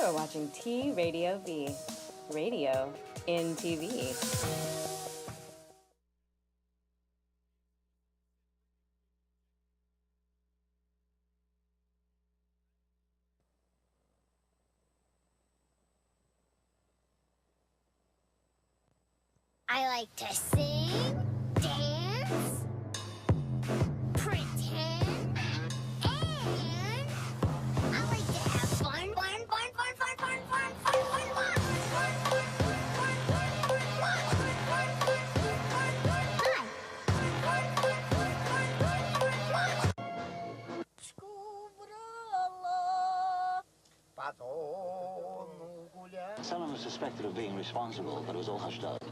You're watching T Radio V, radio in TV. I like to sing, dance, pretend, and I like to have fun. Someone was suspected of being responsible, but it was all hushed up.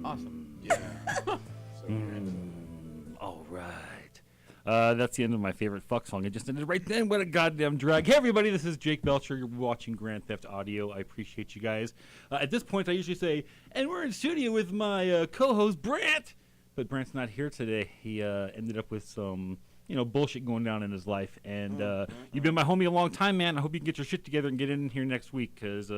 Awesome. Yeah. All right. That's the end of my favorite fuck song. It just ended right then. What a goddamn drag. Hey, everybody, this is Jake Belcher. You're watching Grand Theft Audio. I appreciate you guys. At this point, I usually say, and we're in studio with my co-host, Brant. But Brant's not here today. He ended up with some, bullshit going down in his life. And you've been my homie a long time, man. I hope you can get your shit together and get in here next week because,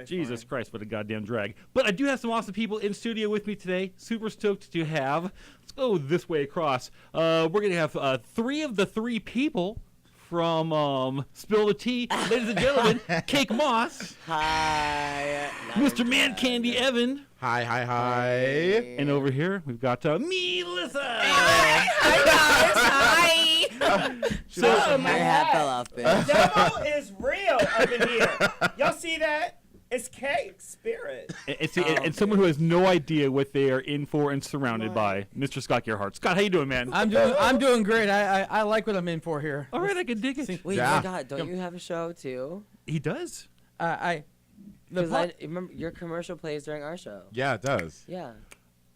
Jesus Christ, what a goddamn drag. But I do have some awesome people in studio with me today. Super stoked to have. Let's go this way across. We're going to have three of the three people from Spill the Tea. Ladies and gentlemen, Cake Moss. Hi. Mr. Man Candy Evan. Hi. And over here, we've got me, Lisa. Hi. So, my hat fell off, bitch. Devil is real up in here. Y'all see that? It's cake, spirit. and someone who has no idea what they are in for and surrounded by, Mr. Scott Gerhardt. Scott, how you doing, man? I'm doing great. I like what I'm in for here. All right, I can dig it. Wait, Yeah. God, don't you have a show too? He does. Because I remember your commercial plays during our show. Yeah, it does. Yeah.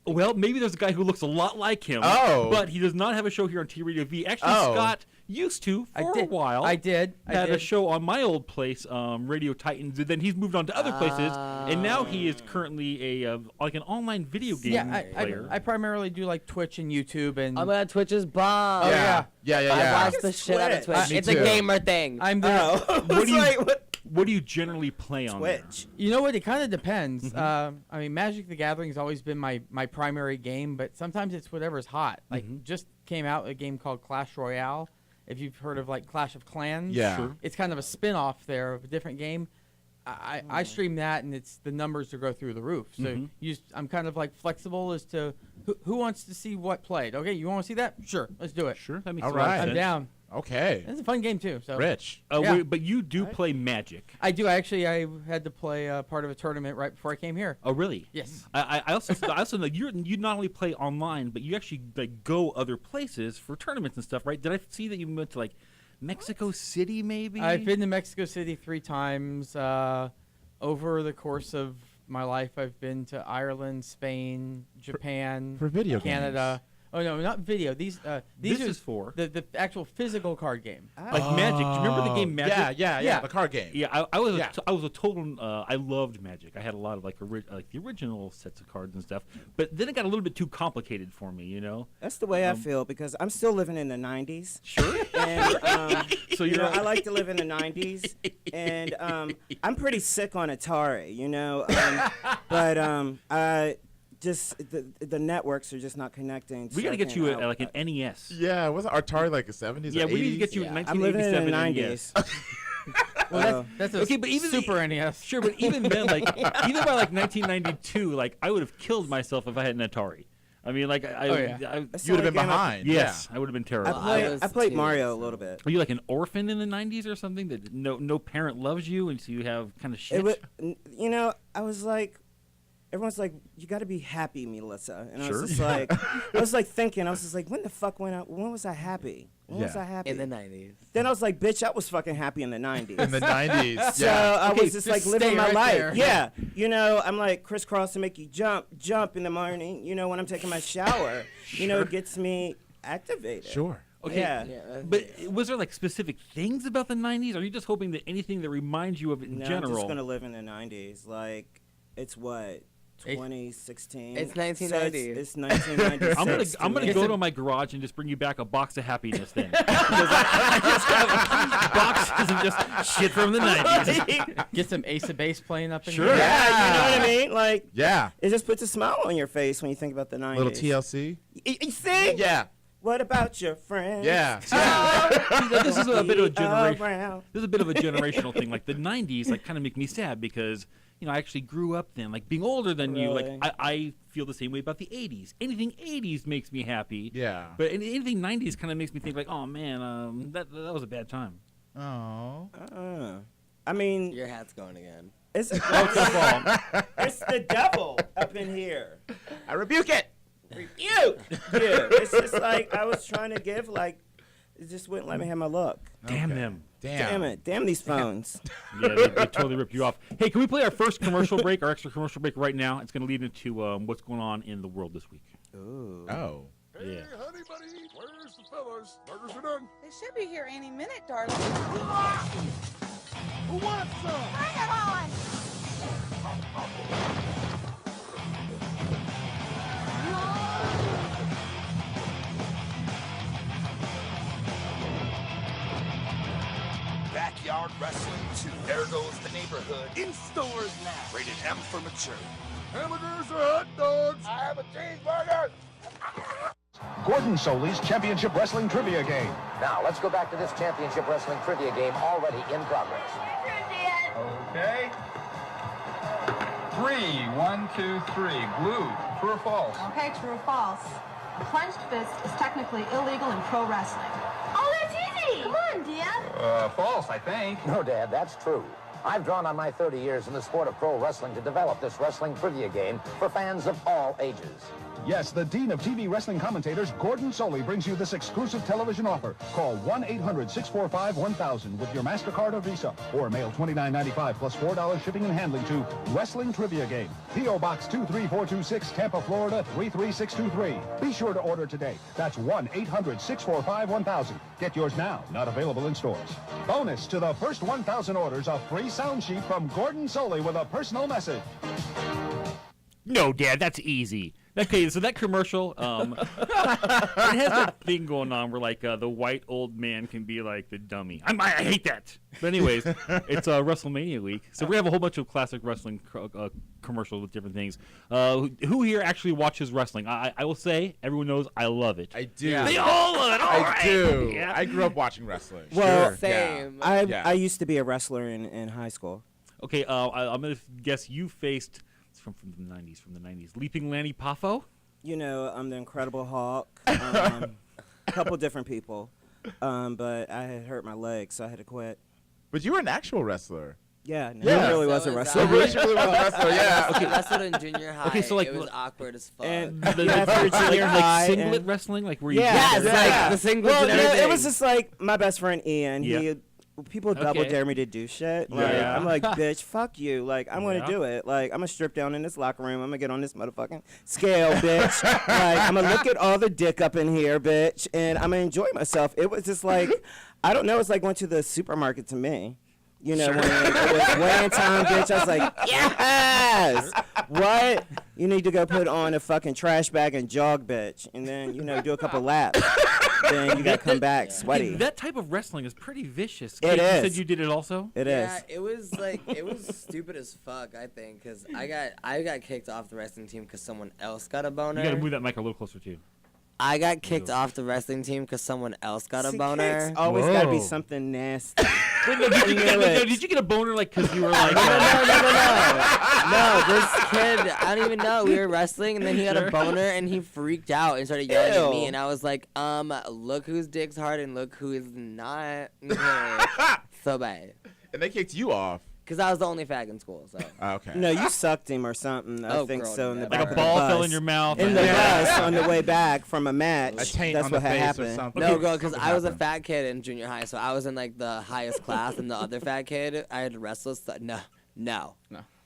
Well, maybe there's a guy who looks a lot like him. Oh. But he does not have a show here on T Radio V. Actually, Scott used to for a while. I did. Had a show on my old place, Radio Titans, and then he's moved on to other places, and now he is currently a like an online video game player. I primarily do like Twitch and YouTube and. Oh my God, Twitch is bomb. Oh, yeah. Yeah. I watch the shit out of Twitch. Me It's too. a gamer thing. I'm there. What do you generally play on there? Twitch. You know what? It kind of depends. I mean, Magic the Gathering has always been my primary game, but sometimes it's whatever's hot. Like, just came out a game called Clash Royale. If you've heard of, like, Clash of Clans. Yeah. Sure. It's kind of a spin-off there of a different game. I stream that, and it's the numbers to go through the roof. So I'm kind of, like, flexible as to who wants to see what played. Okay, you want to see that? Sure, let's do it. Sure, that makes All a lot of right. I'm sense. down. Okay. It's a fun game, too. So Rich. Yeah. But you do play Magic. I do. Actually, I had to play part of a tournament right before I came here. Oh, really? Yes. I also know you not only play online, but you actually like go other places for tournaments and stuff, right? Did I see that you went to like Mexico City, maybe? I've been to Mexico City 3 times. Over the course of my life, I've been to Ireland, Spain, Japan, for video Canada. Oh no, not video. These This are is for the actual physical card game. like Magic. Do you remember the game Magic? Yeah. The card game. Yeah, I was a total. I loved Magic. I had a lot of like the original sets of cards and stuff. But then it got a little bit too complicated for me, you know. That's the way I feel because I'm still living in the 90s. Sure. And So you're I like to live in the 90s, and I'm pretty sick on Atari, but I just the networks are just not connecting. We got to get you like an NES. Yeah, wasn't Atari like the 70s Yeah, or 80s? we need to get you an I'm living in the 1987 90s. Well, that's a Okay, but even Super NES. Sure, but even then, like even by like 1992, like I would have killed myself if I had an Atari. I mean, like You would have been behind. Yes, I would have been terrible. I played Mario a little bit. Were you like an orphan in the 90s or something that no parent loves you, and so you have kind of shit? I was like, everyone's like, you got to be happy, Melissa, and I Sure. was just like, I was just like, when the fuck when was I happy? When was I happy? In the 90s. Then I was like, bitch, I was fucking happy in the 90s. In the 90s. So Yeah. I was just like living stay my right life. there. Yeah. I'm like crisscross to make you jump in the morning, when I'm taking my shower. It gets me activated. Sure. Okay, Yeah. but was there like specific things about the 90s? Or are you just hoping that anything that reminds you of it in No, general? I'm just going to live in the 90s. Like, it's what? 2016. It's So 1990. it's 1996. I'm gonna to go me. to my garage and just bring you back a box of happiness then. Because I just have boxes of just shit from the 90s. Get some Ace of Base playing up in Sure. here. Yeah, you know what I mean? Like, Yeah. it just puts a smile on your face when you think about the 90s. Little TLC. You see? Yeah. What about your friends? Yeah. This is a bit of a generation. Around. This is a bit of a generational thing. Like the 90s, like kind of make me sad because I actually grew up then. Like being older than you, like Really? I feel the same way about the 80s. Anything 80s makes me happy. Yeah. But anything 90s kind of makes me think like, oh man, that was a bad time. Oh. I mean, Your hat's going again. it's It's your fault. it's the devil up in here. I rebuke it. Rebuke you. It's just like I was trying to give, like, it just wouldn't let me have my look. Damn Okay. them. Damn it. Damn these phones. Yeah, they totally rip you off. Hey, can we play our first commercial break, our extra commercial break right now? It's going to lead into what's going on in the world this week. Ooh. Oh. Yeah. Honey, buddy, where's the fellas? Burgers are done. They should be here any minute, darling. Who wants some? Bring it on! Backyard Wrestling 2. There goes the neighborhood. In stores now. Rated M for mature. Hamburgers or hot dogs? I have a cheeseburger. Gordon Soley's Championship Wrestling Trivia Game. Now, let's go back to this championship wrestling trivia game already in progress. Okay. 3, 1, 2, 3. Blue. True or false? Okay, true or false? A clenched fist is technically illegal in pro wrestling. Oh, that's easy! Come on, Dad. False, I think. No, Dad, that's true. I've drawn on my 30 years in the sport of pro wrestling to develop this wrestling trivia game for fans of all ages. Yes, the Dean of TV Wrestling Commentators, Gordon Soley, brings you this exclusive television offer. Call 1-800-645-1000 with your MasterCard or Visa, or mail $29.95 plus $4 shipping and handling to Wrestling Trivia Game. P.O. Box 23426, Tampa, Florida 33623. Be sure to order today. That's 1-800-645-1000. Get yours now. Not available in stores. Bonus to the first 1,000 orders, a free sound sheet from Gordon Soley with a personal message. No, Dad, that's easy. Okay, so that commercial, it has that thing going on where like the white old man can be like the dummy. I hate that. But anyways, it's WrestleMania week, so we have a whole bunch of classic wrestling commercials with different things. Who here actually watches wrestling? I will say everyone knows I love it. I do. They all love it. All I right. do. Yeah. I grew up watching wrestling. Well, Sure. Same. Yeah. I used to be a wrestler in high school. Okay, I'm gonna guess you faced from the 90s. From the 90s, Leaping Lanny Poffo. You know, I'm the Incredible Hulk. A couple different people. But I had hurt my leg, so I had to quit. But you were an actual wrestler. Yeah, no, Yeah. I really So was a is wrestler. that- Really, really was a wrestler, yeah. I wrestled in junior high. Okay, so, like, it was awkward as fuck. And The, yeah, like, for junior high singlet and- wrestling, like where you Yeah, Yes, yeah. like the singlets Well, and no, everything. it was just like my best friend Ian. Yeah. People double Okay. dare me to do shit. Like, Yeah. I'm like, bitch, fuck you. Like, I'm Yeah. gonna do it. Like, I'm gonna strip down in this locker room. I'm gonna get on this motherfucking scale, bitch. Like, I'm gonna look at all the dick up in here, bitch, and I'm gonna enjoy myself. It was just like, I don't know. It's like going to the supermarket to me. You know, when it was weighing time, bitch, I was like, yes! What? You need to go put on a fucking trash bag and jog, bitch. And then, you know, do a couple laps. Then you gotta come back sweaty. That type of wrestling is pretty vicious. It Kate, you is. said you did it also? It is. Yeah, it was like it was stupid as fuck. I think because I got kicked off the wrestling team because someone else got a boner. You gotta move that mic a little closer to you. I got kicked off the wrestling team because someone else got a See, boner. kicks always gotta be Whoa. something nasty. Wait, no, did you get a boner like because you were like? No, this kid, I don't even know. We were wrestling, and then he got a boner, and he freaked out and started yelling at me, Ew. and I was like, look whose dick's hard and look who is not. So bad. And they kicked you off. Because I was the only fag in school, so. Okay. No, you sucked him or something. I Oh, think girl, so. In the yeah. back Like a of the ball bus. fell in your mouth. In the Yeah. bus on the way back from a match. A taint That's on what the had face or happened. something. No, girl, because Something I was a happened. fat kid in junior high, so I was in like the highest class, and the other fat kid, I had to wrestle. So no.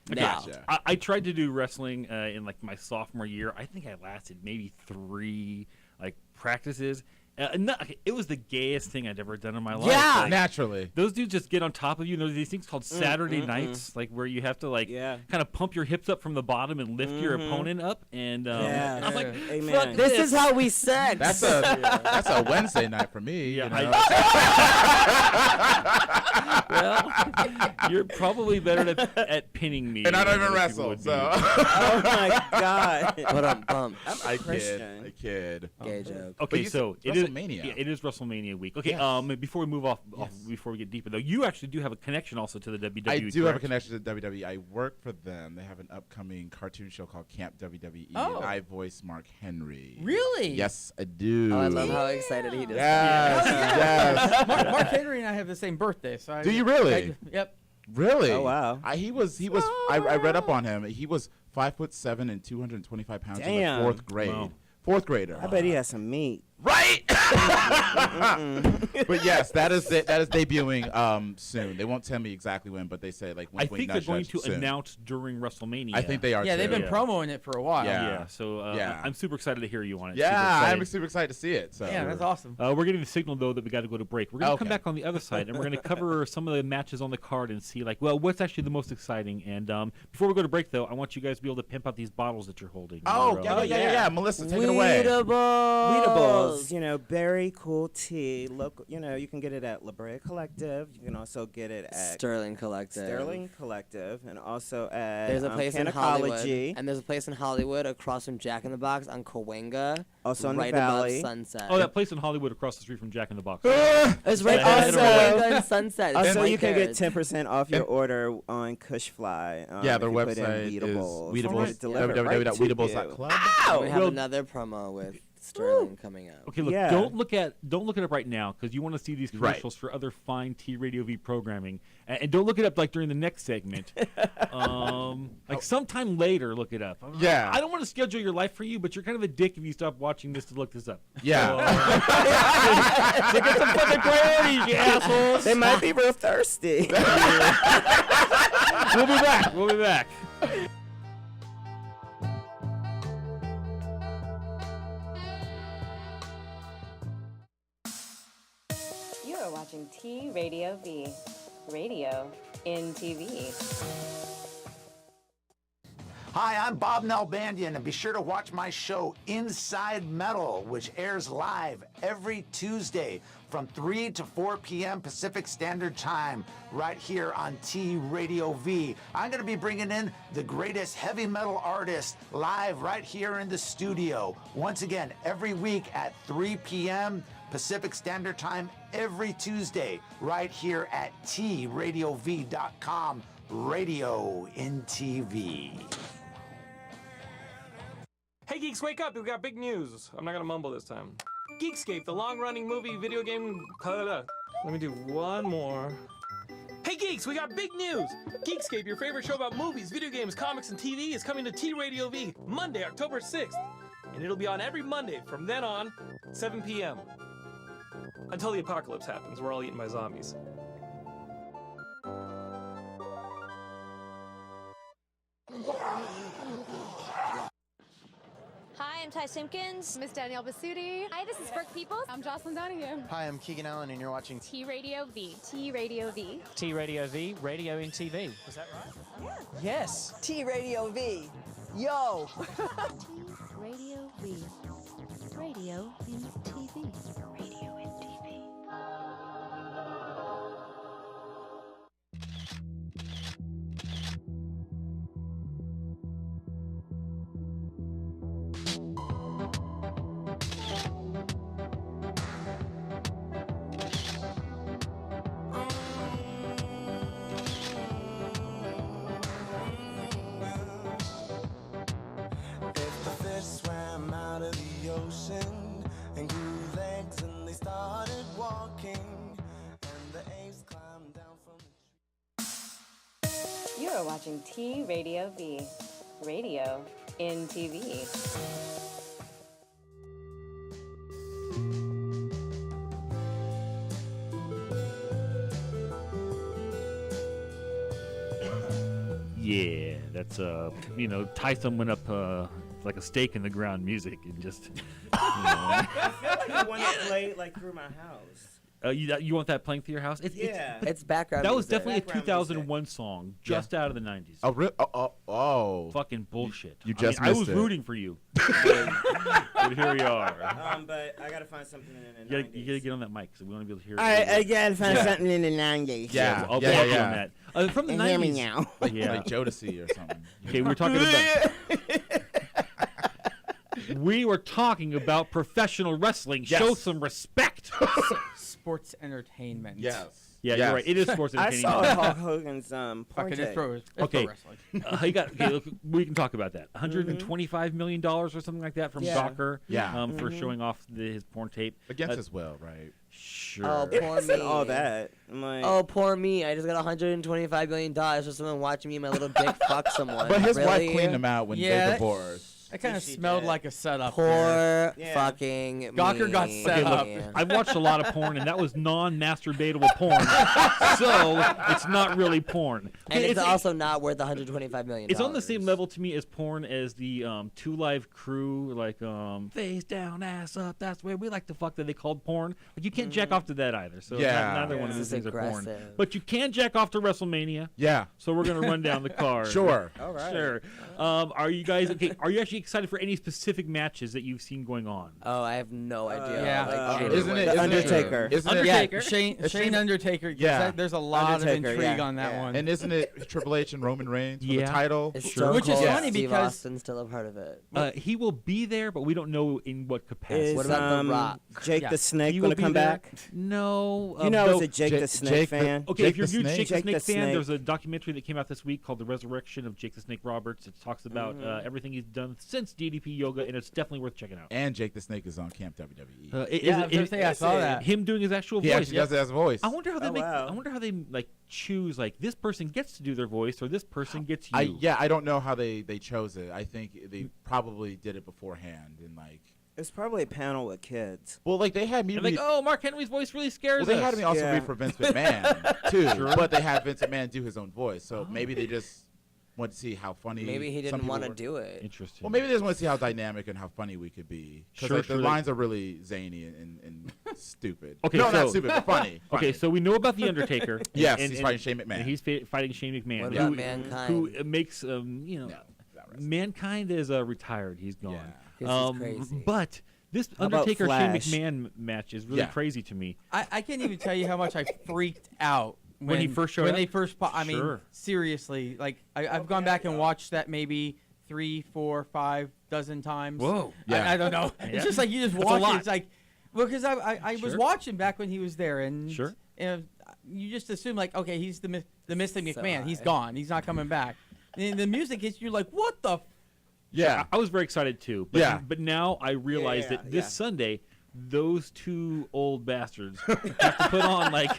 Gotcha. I tried to do wrestling in like my sophomore year. I think I lasted maybe 3 like practices, It was the gayest thing I'd ever done in my life. Yeah, like, naturally. Those dudes just get on top of you. There's these things called Saturday nights, like where you have to kind of pump your hips up from the bottom and lift your opponent up. And I'm like, Amen. fuck This is how we sex. That's a Wednesday night for me. Yeah, you know? well, you're probably better at pinning me. And I don't than even other people wrestle, would be. so. Oh my God. But I'm bummed. I kid. Gay joke. Okay, so it is WrestleMania. It is WrestleMania week. Okay, Yes. before we move off, before we get deeper though, you actually do have a connection also to the WWE. I do have a correct? connection to WWE. I work for them. They have an upcoming cartoon show called Camp WWE. Oh. And I voice Mark Henry. Really? Yes, I do. Oh, I love how excited he does. Yes, yes. Mark Henry and I have the same birthday, so Do you really? Yep. Really? Oh, wow. He was. I read up on him. He was 5'7" and 225 pounds in the Damn. 4th grade. Wow. 4th grader. I bet he has some meat. Right. But yes, that is debuting soon. They won't tell me exactly when, but they say like. I think they're going to announce during WrestleMania. I think they are. Yeah, they've too. been promoing it for a while. Yeah. So Yeah. I'm super excited to hear you on it. Yeah, Super I'm super excited to see it. So. Yeah, that's awesome. We're getting the signal though that we got to go to break. We're going to come Okay. back on the other side and we're going to cover some of the matches on the card and see like, well, what's actually the most exciting. And before we go to break though, I want you guys to be able to pimp out these bottles that you're holding. Oh, Your, yeah. Melissa, take it away. Weedables, you know, very cool tea. Local, you know, you can get it at La Brea Collective. You can also get it at Sterling Collective, and also at there's a place in Hollywood, Canacology. and there's a place in Hollywood across from Jack in the Box on Cahuenga, Also in the right Valley. above Sunset. Oh, that place in Hollywood across the street from Jack in the Box. It's right Also- on Cahuenga and Sunset. It's Also, right you can there. get 10% off your order on Cushfly. Yeah, if their you put in website is Weedables. Weedables. It's delivered right to you. www.weedables.club. We have another promo with Sterling coming out. Okay, look, Yeah. don't look it up right now because you want to see these Right. commercials for other fine T Radio V programming, and don't look it up like during the next segment. Like sometime later, look it up. Yeah. I don't want to schedule your life for you, but you're kind of a dick if you stop watching this to look this up. Yeah. So get some fucking priorities, you assholes. They might be real thirsty. We'll be back. We'll be back. You are watching T Radio V, radio in TV. Hi, I'm Bob Nalbandian, and be sure to watch my show Inside Metal, which airs live every Tuesday from 3 to 4 p.m. Pacific Standard Time, right here on T Radio V. I'm going to be bringing in the greatest heavy metal artists live right here in the studio. Once again, every week at 3 p.m. Pacific Standard Time, every Tuesday, right here at TRadioV.com, radio in TV. Hey geeks, wake up! We've got big news. I'm not gonna mumble this time. Geekscape, the long-running movie video game. Let me do one more. Hey geeks, we got big news! Geekscape, your favorite show about movies, video games, comics, and TV, is coming to T Radio V Monday, October 6th, and it'll be on every Monday from then on, 7 p.m. Until the apocalypse happens, we're all eaten by zombies. Hi, I'm Ty Simpkins. Miss Danielle Basutti. Hi, this is Brooke Peoples. I'm Jocelyn Donahue. Hi, I'm Keegan Allen, and you're watching T Radio V. T Radio V. T Radio V, radio in TV. Was that right? Yeah. Yes. T Radio V. Yo. T Radio V. Radio in TV. Radio in TV. If the fish swam out of the ocean and grew legs and they started walking, and the apes climbed down from the You are watching T Radio V, radio in TV. Yeah, that's tie someone up like a stake in the ground music and just. the one that played like through my house. You want that playing through your house? It's background. That was music. definitely a 2001 song, just out of the 90s. Oh. Fucking bullshit. You just I missed was it. rooting for you. But here we are. But I gotta find something in the 90s. You gotta get on that mic, so we want to be able to hear it. I gotta find something in the 90s. Yeah, I'll yeah, back you on yeah. that. From the 90s. Hear me now. Like Jodeci or something. Okay, we're talking about. We were talking about professional wrestling. Yes. Show some respect. Sports entertainment. Yes. Yeah, you're right. It is sports I entertainment. saw Hulk Hogan's porn Fucking tape. Okay. wrestling. Look, we can talk about that. $125 million or something like that from Gawker. Yeah. For showing off his porn tape Against his will, right? Sure. Oh, It poor wasn't me. all that. I'm like, Oh, poor me. I just got $125 million for someone watching me and my little dick fuck someone. But his Really? wife cleaned him out when Yeah, they divorced. It kind of She smelled did. like a setup. Poor there. Yeah. fucking Gawker me. got set up. I've watched a lot of porn, and that was non-masturbatable porn, so it's not really porn. And it's also not worth $125 million. It's on the same level to me as porn as the Two Live Crew, like face down, ass up. That's where we like to fuck. That they called porn. Like you can't jack off to that either. So Yeah. neither one of This these is things are porn. aggressive. But you can jack off to WrestleMania. Yeah. So we're gonna run down the card. Sure. all right. Sure. Are you guys okay? Are you actually excited for any specific matches that you've seen going on? Oh, I have no idea. Yeah. Like, Isn't it The isn't Undertaker. It, isn't Undertaker. Yeah, Shane Shane- Undertaker. 'Cause Yeah. there's a lot Undertaker, of intrigue yeah, on that yeah. one. And isn't it Triple H and Roman Reigns for the Yeah. title? Is Sure. Stone Which is Cold funny Steve because- Austin still a part of it? He will be there, but we don't know in what capacity. Is What about The Rock? Jake Yeah. the Snake He will gonna be come there. back? No. You know, no. as a Jake the Snake Jake the- fan. Okay, Jake if you're a the huge Snake? Jake the Jake Snake the fan, Snake. there's a documentary that came out this week called The Resurrection of Jake the Snake Roberts. It talks about everything he's done since DDP Yoga, and it's definitely worth checking out. And Jake the Snake is on Camp WWE. Yeah, I was gonna say, I saw that. Him doing his actual He voice. actually does it as a voice. I wonder how they Oh, make. wow. I wonder how they like choose like this person gets to do their voice or this person gets you. I don't know how they chose it. I think they probably did it beforehand and like. It's probably a panel with kids. Well, like they had me. And like, oh, Mark Henry's voice really scares Well, they us. had me also Yeah. read for Vince McMahon too, Sure. but they had Vince McMahon do his own voice. So maybe they just want to see how funny. Maybe he some didn't people want to were. do it. Interesting. Well, maybe they just want to see how dynamic and how funny we could be. Because Sure, like, sure, the they- lines are really zany and stupid. Okay, no, so- not stupid, but funny. Okay, so we know about the Undertaker. Yes, he's fighting Shane McMahon. And he's fighting Shane McMahon. What who, about Mankind? Who makes Mankind is retired. He's gone. This is crazy. But this How about Undertaker Shane Flash? McMahon match is really Yeah. crazy to me. I can't even tell you how much I freaked out When he first showed when up? they first. I mean, Sure. seriously, like I've gone back and watched that maybe 3, 4, 5 dozen times. Whoa. Yeah. I don't know. Yeah. It's just like you just That's a watch lot. it. It's like, well, because I was Sure. watching back when he was there, and Sure. you just assume like, okay, he's the Mr. So McMahon. He's high. gone. He's not coming back. And the music hits you like, what the? yeah. I was very excited too. But, Yeah. But now I realize that this yeah. Sunday, those two old bastards have to put on like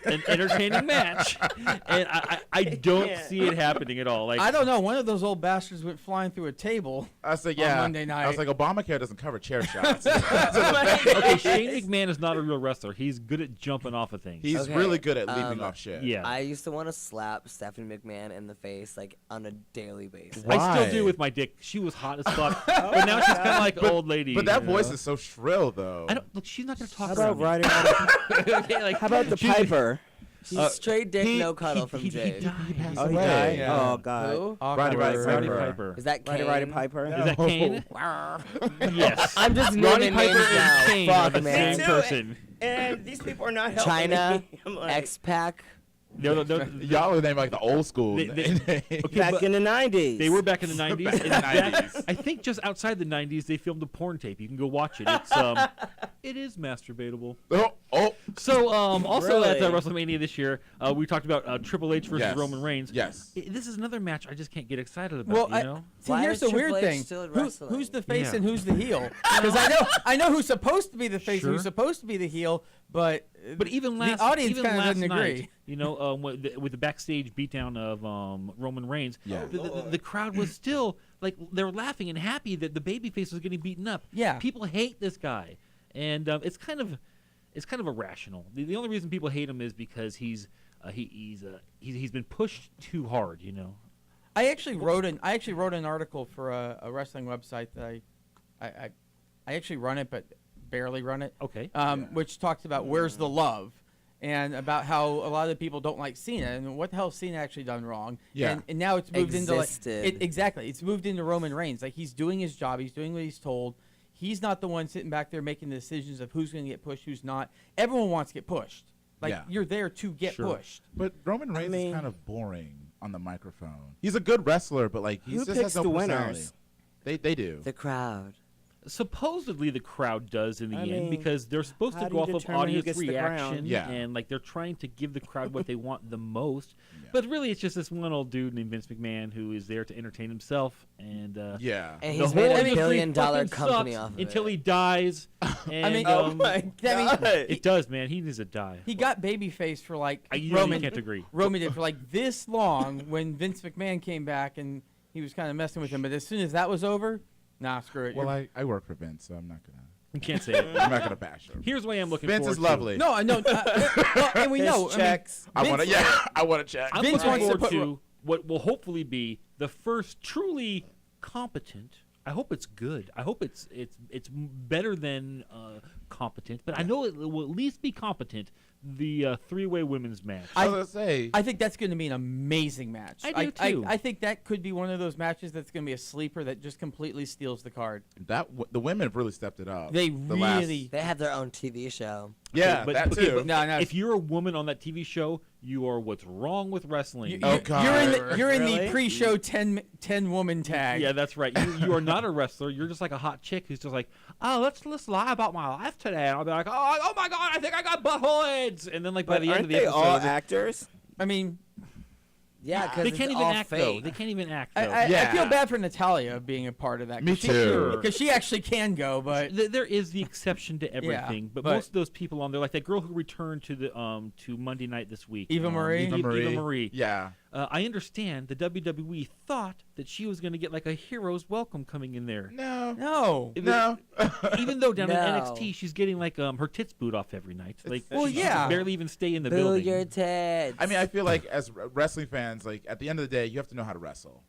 an entertaining match, and I don't see it happening at all. Like I don't know. One of those old bastards went flying through a table. I was like, on yeah. Monday night. I was like, Obamacare doesn't cover chair shots. okay, Shane McMahon is not a real wrestler. He's good at jumping off of things. He's Okay, really good at leaping off shit. Yeah. I used to want to slap Stephanie McMahon in the face like on a daily basis. I still Why? do with my dick. She was hot as fuck, but now she's kind of like an old lady. But that you know? voice is so shrill, though. I don't look. She's not gonna talk How about around me. Riding? Okay, like, How about the Piper? She's straight dick, he- no cuddle he- from he Jade. died. passed Oh, he away. died? Yeah. Oh, God. Who? Roddy Roddy Piper. Piper. Is that Kane? Roddy Piper? Is that Kane? Yes. I'm just Roddy naming Piper names and now. Kane are Fuck, the man. same Me too. person. And these people are not helping China, me. I'm like, X-Pac. No, Y'all are named like the old school. Okay, back but in the 90s. they were back in the 90s. Back in and the that- 90s. I think just outside the 90s, they filmed a porn tape. You can go watch it. It's it is masturbatable. Oh. So also at Really? WrestleMania this year, we talked about Triple H versus Yes. Roman Reigns. Yes. This is another match I just can't get excited about. Well, you know? see, Why here's is the Triple weird H thing. still in Who's wrestling? the face Yeah. and who's the heel? Because I know who's supposed to be the face and who's Sure. supposed to be the heel, but even last the audience even kind of last doesn't night, agree. you know, with the backstage beatdown of Roman Reigns, Yeah. the crowd was still like they were laughing and happy that the babyface was getting beaten up. Yeah. People hate this guy, and it's kind of irrational. The only reason people hate him is because he's been pushed too hard. You know. I actually wrote an article for a wrestling website that I actually run it, but barely run it. Okay. Which talks about where's the love, and about how a lot of the people don't like Cena, and what the hell has Cena actually done wrong? Yeah. And now it's moved Existed. into exactly. It's moved into Roman Reigns. Like he's doing his job. He's doing what he's told. He's not the one sitting back there making the decisions of who's going to get pushed, who's not. Everyone wants to get pushed. Like you're there to get pushed. But Roman Reigns is kind of boring on the microphone. He's a good wrestler, but like he Who just picks has no the personality. winners? They do. The crowd. Supposedly the crowd does in the I end mean, because they're supposed how to do go you off of determine who audience gets the reaction, crown? Yeah. and like they're trying to give the crowd what they want the most. But really, it's just this one old dude named Vince McMahon who is there to entertain himself, and Yeah. And the he's made whole a industry billion-dollar fucking company sucks off of until it. he dies. And, I mean, Oh my God. it does, man. He needs to die. He got babyface for like You Roman. can't agree. Roman did for like this long when Vince McMahon came back and he was kind of messing with him. But as soon as that was over, nah, screw it. Well, I work for Vince, so I'm not gonna. You can't say it. I'm not gonna bash him. Here's what I am looking Vince forward is to. lovely. No, I know. Well, and we His know. checks. I want to. Vince- Yeah, I want to check. I'm Vince looking wants to forward put to what will hopefully be the first truly competent. I hope it's good. I hope it's better than competent, but I know it will at least be competent. The three-way women's match. I was gonna say. I think that's going to be an amazing match. I do, too. I think that could be one of those matches that's going to be a sleeper that just completely steals the card. The women have really stepped it up. They The last- really. They have their own TV show. Yeah, that too. But No, no. if you're a woman on that TV show, you are what's wrong with wrestling. Oh, God. You're in the Really? pre-show 10 woman tag. Yeah, that's right. You are not a wrestler. You're just like a hot chick who's just like, oh, let's lie about my life today. And I'll be like, oh my God, I think I got butthole. And then like by But the end aren't of the they episode, all actors? I mean, Yeah, because they can't even all act fake. though. They can't even act though. I Yeah. feel bad for Natalia being a part of that. Me too. Because she actually can go, but There is the exception to everything, but but- most of those people on there, like that girl who returned to the to Monday Night this week, Eva Marie? Eva Marie. Yeah. I understand the WWE thought that she was going to get like a hero's welcome coming in there. No. no. No. Even though down in No. NXT she's getting like her tits booed off every night. Like Well, she yeah. can barely even stay in the Boo building. your tits. I mean, I feel like as wrestling fans, like at the end of the day, you have to know how to wrestle.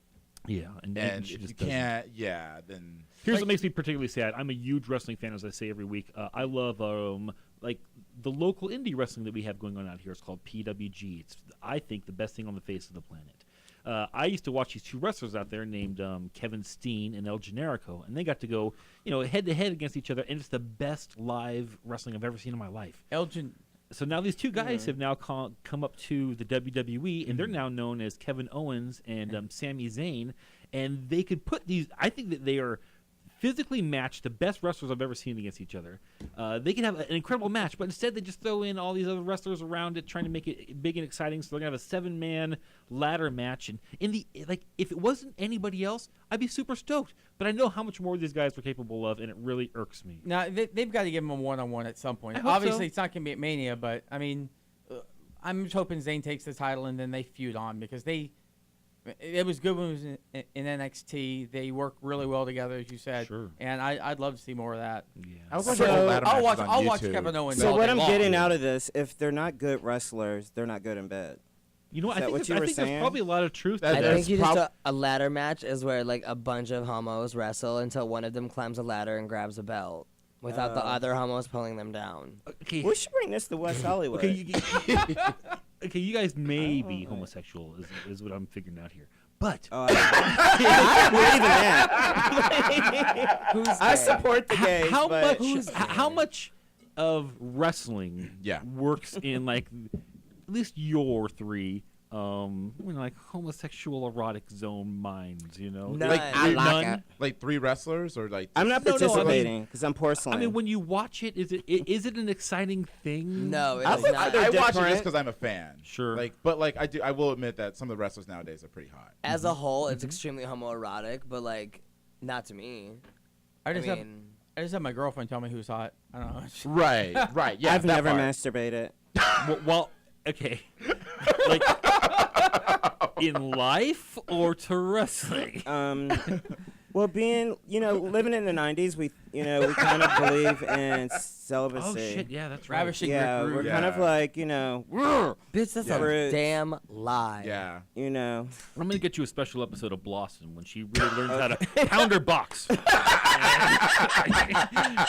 Yeah, and And she if you just doesn't. can't, yeah, then. Here's what makes me particularly sad. I'm a huge wrestling fan, as I say every week. I love like the local indie wrestling that we have going on out here. It's called PWG. It's, I think, the best thing on the face of the planet. I used to watch these two wrestlers out there named Kevin Steen and El Generico, and they got to go, head to head against each other, and it's the best live wrestling I've ever seen in my life. Elgin. So now these two guys have now come up to the WWE, and they're now known as Kevin Owens and Sami Zayn, and they could put these. I think that they are physically matched, the best wrestlers I've ever seen against each other. They can have an incredible match, but instead they just throw in all these other wrestlers around it, trying to make it big and exciting. So they're gonna have a 7-man ladder match, and if it wasn't anybody else, I'd be super stoked. But I know how much more these guys are capable of, and it really irks me. Now they've got to give him a one-on-one at some point. I hope Obviously, so. it's not going to be at Mania, but I mean, I'm just hoping Zayn takes the title and then they feud on because it was good when it was in NXT. They work really well together, as you said. Sure. And I'd love to see more of that. Yeah. I was So- watching old ladder I'll matches watch. on I'll watch YouTube. Kevin Owens. So all what day I'm long. getting out of this, if they're not good wrestlers, they're not good in bed. You know, Is I that think, what there's, you I were think there's saying? probably a lot of truth to That- I that. that's think you just prob- a ladder match is where like a bunch of homos wrestle until one of them climbs a ladder and grabs a belt without the other homos pulling them down. Okay. We should bring this to West Hollywood. Okay, you guys may be homosexual, is what I'm figuring out here. But Oh, I believe in that. Who's I gay? support the gays. how but how much of wrestling works in like at least your three like homosexual erotic zone minds, None. Like I none? Like 3 wrestlers or like. I'm not No, no, I mean- participating because I'm porcelain. I mean, when you watch it, is it an exciting thing? No, I, it's not. I watch it different. just because I'm a fan. Sure. Like, but like I will admit that some of the wrestlers nowadays are pretty hot. As a whole, it's extremely homoerotic, but like, not to me. I just mean, had my girlfriend tell me who's hot. I don't know. Right. Right. Yeah. I've that never part. masturbated. well, okay, like in life or to wrestling. Well, being, living in the 90s, we kind of believe in celibacy. Oh, shit, yeah, that's right. Ravishing Yeah, Rick we're Rude. kind of like, Bitch, that's a damn lie. Yeah. I'm going to get you a special episode of Blossom when she really learns how to pound her box.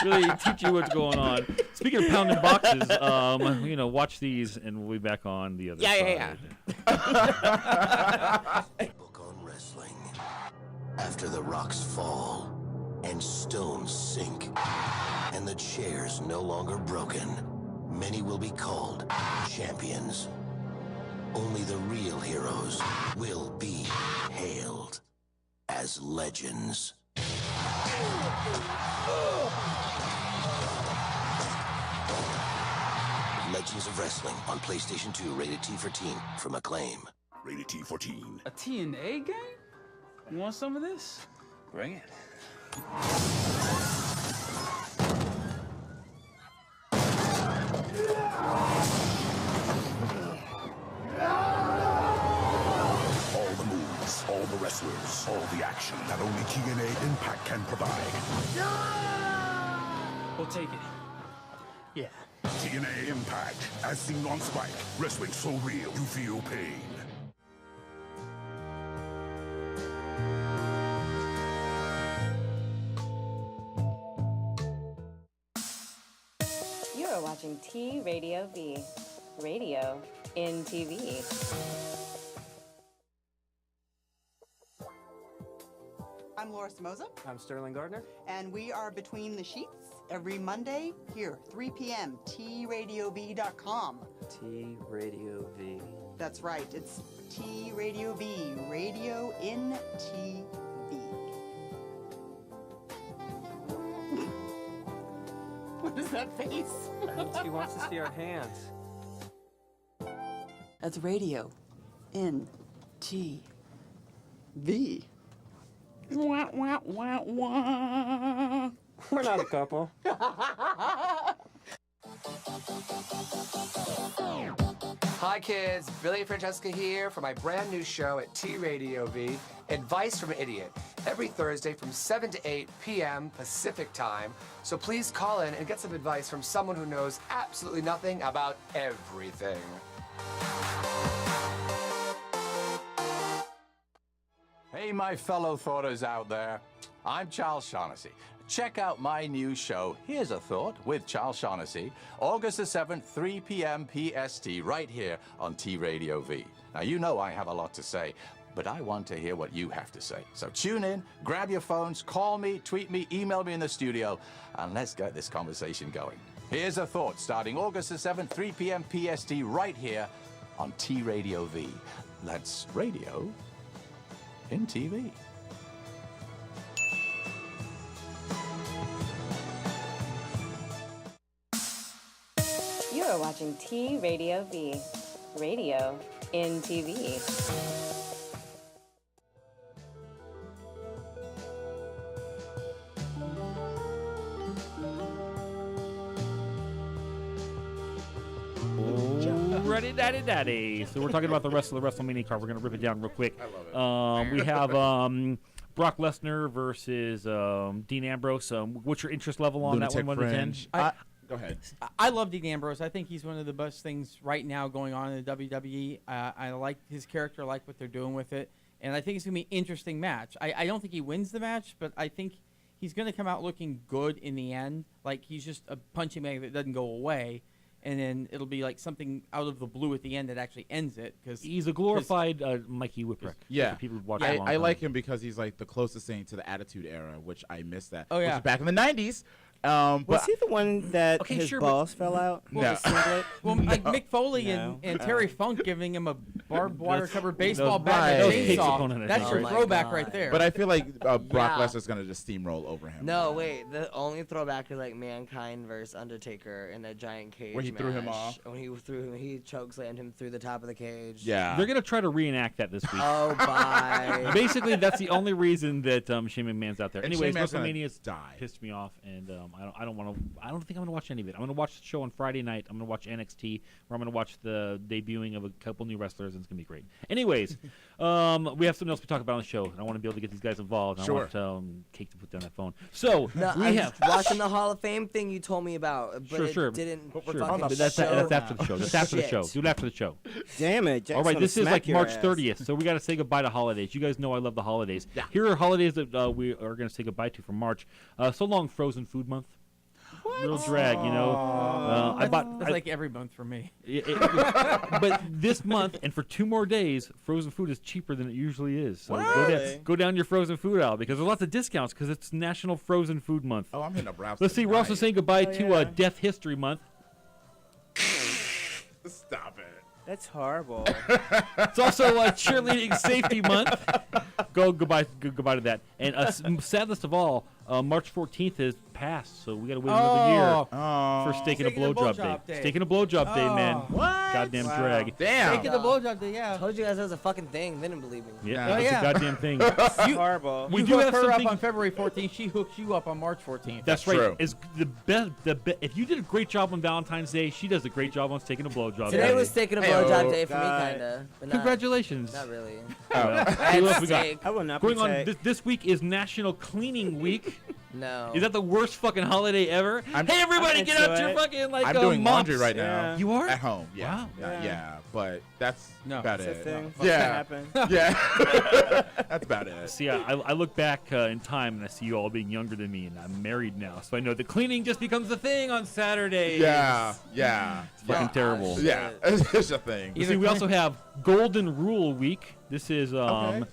Really teach you what's going on. Speaking of pounding boxes, watch these and we'll be back on the other side. Book on wrestling. After the rocks fall and stones sink and the chair's no longer broken, many will be called champions. Only the real heroes will be hailed as legends. Legends of Wrestling on PlayStation 2, rated T for Teen from Acclaim. Rated T for Teen. A TNA game? You want some of this? Bring it. All the moves, all the wrestlers, all the action that only TNA Impact can provide. We'll take it. Yeah. TNA Impact, as seen on Spike. Wrestling so real, you feel pain. You are watching T Radio V, radio in TV. I'm Laura Samoza. I'm Sterling Gardner. And we are Between the Sheets every Monday here, 3 p.m., TRadioV.com. T Radio V. That's right, it's T Radio V, radio in TV. What is that face? He wants to see our hands. That's radio in TV. Wah, wah, wah, wah. We're not a couple. Hi kids, Billy and Francesca here for my brand new show at T Radio V, Advice from an Idiot, every Thursday from 7 to 8 p.m. Pacific time. So please call in and get some advice from someone who knows absolutely nothing about everything. Hey, my fellow thoughters out there. I'm Charles Shaughnessy. Check out my new show, Here's a Thought, with Charles Shaughnessy, August the 7th, 3 p.m. PST, right here on T Radio V. Now, you know I have a lot to say, but I want to hear what you have to say. So tune in, grab your phones, call me, tweet me, email me in the studio, and let's get this conversation going. Here's a Thought, starting August the 7th, 3 p.m. PST, right here on T Radio V. That's radio in TV. You are watching T Radio V, radio in TV. Ready, daddy. So we're talking about the rest of the WrestleMania card. We're going to rip it down real quick. I love it. We have Brock Lesnar versus Dean Ambrose. What's your interest level on Lunatic that one? 1 to 10? Go ahead. I love Dean Ambrose. I think he's one of the best things right now going on in the WWE. I like his character. I like what they're doing with it. And I think it's going to be an interesting match. I don't think he wins the match, but I think he's going to come out looking good in the end. Like he's just a punching bag that doesn't go away. And then it'll be like something out of the blue at the end that actually ends it. Cause he's a glorified Mikey Whipwreck. Yeah. People who watch I like him because he's like the closest thing to the Attitude Era, which I miss that. Oh, yeah. Which is back in the 90s. Was he the one that his balls fell out? No. Well, like Mick Foley and Terry Funk giving him a barbed wire covered baseball bat and a chainsaw. That's your throwback right there. But I feel like Brock Lesnar's going to just steamroll over him. No, wait. The only throwback is like Mankind versus Undertaker in a giant cage Where he threw him off? When he chokeslammed him through the top of the cage. Yeah. They're going to try to reenact that this week. Oh, bye. Basically, that's the only reason that Shane McMahon's out there. And Anyways, Shane McMahon's WrestleMania's pissed me off, and I don't think I'm gonna watch any of it. I'm gonna watch the show on Friday night. I'm gonna watch NXT, where I'm gonna watch the debuting of a couple new wrestlers, and it's gonna be great. Anyways, we have something else we talk about on the show, and I want to be able to get these guys involved. Sure. I want Cake to put down that phone. So No, we I'm have watching the Hall of Fame thing you told me about, but sure. it didn't. Sure. fucking But that's show. after the show. That's after the show. Do it after the show. Damn it. Jack's All right, gonna this is smack like your March ass. 30th, so we got to say goodbye to holidays. You guys know I love the holidays. Yeah. Here are holidays that we are going to say goodbye to from March. So long, Frozen Food Month. Little drag, you know. That's like every month for me. But this month and for 2 more days, frozen food is cheaper than it usually is. So go down your frozen food aisle because there's lots of discounts because it's National Frozen Food Month. Oh, I'm hitting up Ralph's. Let's see. We're also saying goodbye to Death History Month. Stop it. That's horrible. It's also Cheerleading Safety Month. Goodbye to that. And saddest of all, March 14th is passed, so we got to wait another year for Steak and a Blowjob Day. Steak and a Blowjob Day, man. What? Goddamn drag. Damn. Steak and a Blowjob Day, yeah. I told you guys that was a fucking thing. They didn't believe me. Yeah, it's a goddamn thing. Horrible. We You do hook have her up something. on February 14th. She hooks you up on March 14th. That's right. true. Is the best. If you did a great job on Valentine's Day, she does a great job on Steak and a Blowjob Today Day. was taking a Hey-o. blowjob day for me, God. kinda. But not, Congratulations. Not really. Well, see what else we got? Steak. I will not Going on partake. this week is National Cleaning Week. No. Is that the worst fucking holiday ever? Hey, everybody, I'm get into out your it. fucking I'm doing mops. laundry right now. Yeah. You are? At home. Yeah. Wow. Yeah. But that's No. about It's a it. thing. Yeah. Happen. Yeah. That's about it. See, I look back in time and I see you all being younger than me, and I'm married now, so I know that cleaning just becomes a thing on Saturdays. Yeah. Yeah. It's fucking terrible. Yeah. It's a thing. You see, we also have Golden Rule Week. This is Okay.